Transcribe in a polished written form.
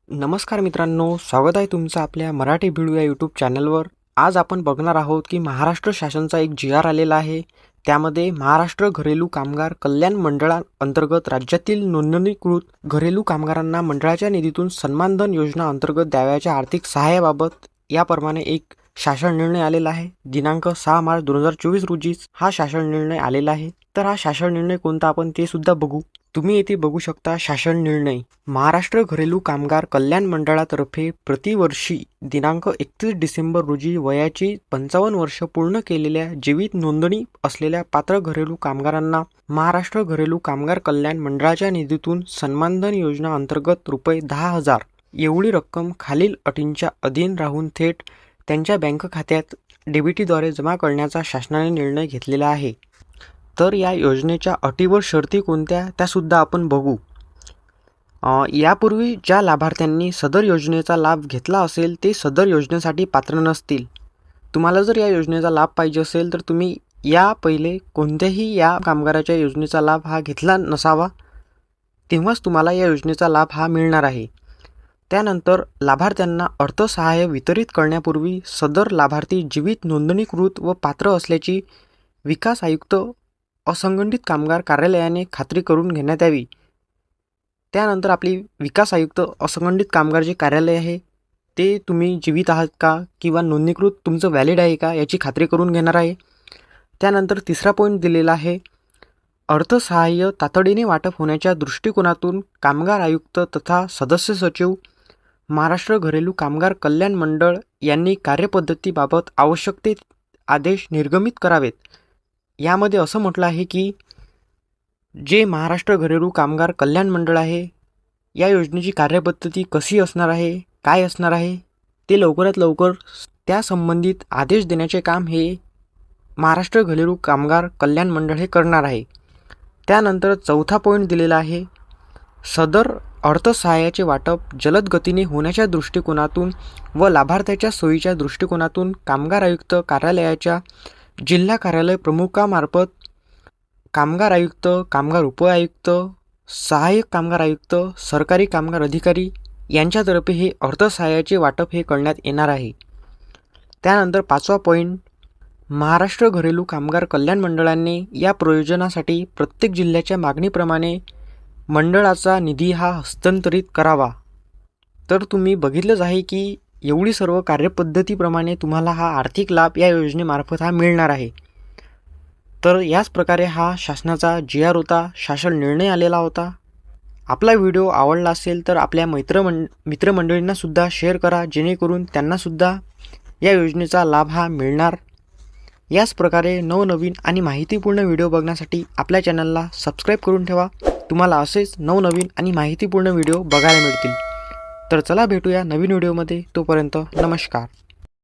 नमस्कार मित्रांनो, स्वागत आहे तुमचं आपल्या मराठी भिडू या यूट्यूब चॅनलवर। आज आपण बघणार आहोत की महाराष्ट्र शासनाचा एक जी आर आलेला आहे। त्यामध्ये महाराष्ट्र घरेलू कामगार कल्याण मंडळाअंतर्गत राज्यातील नोंदणीकृत घरेलू कामगारांना मंडळाच्या निधीतून सन्मानधन योजना अंतर्गत द्यावयाच्या आर्थिक सहाय्याबाबत याप्रमाणे एक शासन निर्णय आलेला आहे। दिनांक 6 मार्च 2024 रोजी हा शासन निर्णय आलेला आहे। तर हा शासन निर्णय कोणता आपण ते सुद्धा बघू। तुम्ही येथे बघू शकता शासन निर्णय। महाराष्ट्र घरेलू कामगार कल्याण मंडळातर्फे प्रतिवर्षी दिनांक 31 डिसेंबर रोजी वयाची 55 वर्ष पूर्ण केलेल्या जीवित नोंदणी असलेल्या पात्र घरेलू कामगारांना महाराष्ट्र घरेलू कामगार कल्याण मंडळाच्या निधीतून सन्मानधन योजना अंतर्गत रुपये 10,000 एवढी रक्कम खालील अटींच्या अधीन राहून थेट त्यांच्या बँक खात्यात डीबीटीद्वारे जमा करण्याचा शासनाने निर्णय घेतलेला आहे। तर या योजनेच्या अटी व शर्ती कोणत्या त्यासुद्धा आपण बघू। यापूर्वी ज्या लाभार्थ्यांनी सदर योजनेचा लाभ घेतला असेल ते सदर योजनेसाठी पात्र नसतील। तुम्हाला जर या योजनेचा लाभ पाहिजे असेल तर तुम्ही या पहिले कोणत्याही या कामगाराच्या योजनेचा लाभ हा घेतला नसावा, तेव्हाच तुम्हाला या योजनेचा लाभ हा मिळणार आहे। त्यानंतर लाभार्थ्यांना अर्थसहाय्य वितरित करण्यापूर्वी सदर लाभार्थी जीवित नोंदणीकृत व पात्र असल्याची विकास आयुक्त असंघटित कामगार कार्यालयाने खात्री करून घेण्यात यावी। त्यानंतर आपली विकास आयुक्त असंघटित कामगार जे कार्यालय आहे ते तुम्ही जीवित आहात का किंवा नोंदणीकृत तुमचं व्हॅलिड आहे का याची खात्री करून घेणार आहे। त्यानंतर तिसरा पॉईंट दिलेला आहे, अर्थसहाय्य तातडीने वाटप होण्याच्या दृष्टिकोनातून कामगार आयुक्त तथा सदस्य सचिव महाराष्ट्र घरेलू कामगार कल्याण मंडळ यांनी कार्यपद्धतीबाबत आवश्यक ते आदेश निर्गमित करावेत। यामध्ये असं म्हटलं आहे की जे महाराष्ट्र घरेलू कामगार कल्याण मंडळ आहे या योजनेची कार्यपद्धती कशी असणार आहे, काय असणार आहे ते लवकरात लवकर त्या संबंधित आदेश देण्याचे काम हे महाराष्ट्र घरेलू कामगार कल्याण मंडळ हे करणार आहे। त्यानंतर चौथा पॉईंट दिलेला आहे, सदर अर्थसहाय्याचे वाटप जलद गतीने होण्याच्या दृष्टिकोनातून व लाभार्थ्याच्या सोयीच्या दृष्टिकोनातून कामगार आयुक्त कार्यालयाच्या जिल्हा कार्यालय प्रमुखामार्फत कामगार आयुक्त, कामगार उपआयुक्त, सहाय्यक कामगार आयुक्त, सरकारी कामगार अधिकारी यांच्यातर्फे हे अर्थसहाय्याचे वाटप हे करण्यात येणार आहे। त्यानंतर पाचवा पॉईंट, महाराष्ट्र घरेलू कामगार कल्याण मंडळाने या प्रयोजनासाठी प्रत्येक जिल्ह्याच्या मागणीप्रमाणे मंडळाचा निधी हा हस्तांतरित करावा। तर तुम्ही बघितलंच आहे की एवढी सर्व कार्यपद्धतीप्रमाणे तुम्हाला हा आर्थिक लाभ या योजनेमार्फत हा मिळणार आहे। तर याच प्रकारे हा शासनाचा जी आर होता, शासन निर्णय आलेला होता। आपला व्हिडिओ आवडला असेल तर आपल्या मित्रमंडळींना सुद्धा शेअर करा, जेणेकरून त्यांनासुद्धा या योजनेचा लाभ हा मिळणार। याच प्रकारे नवनवीन आणि माहितीपूर्ण व्हिडिओ बघण्यासाठी आपल्या चॅनलला सबस्क्राईब करून ठेवा। तुम्हाला असेच नवनवीन आणि माहितीपूर्ण व्हिडिओ बघायला मिळतील। तर चला भेटूया नवीन व्हिडिओमध्ये, तोपर्यंत नमस्कार।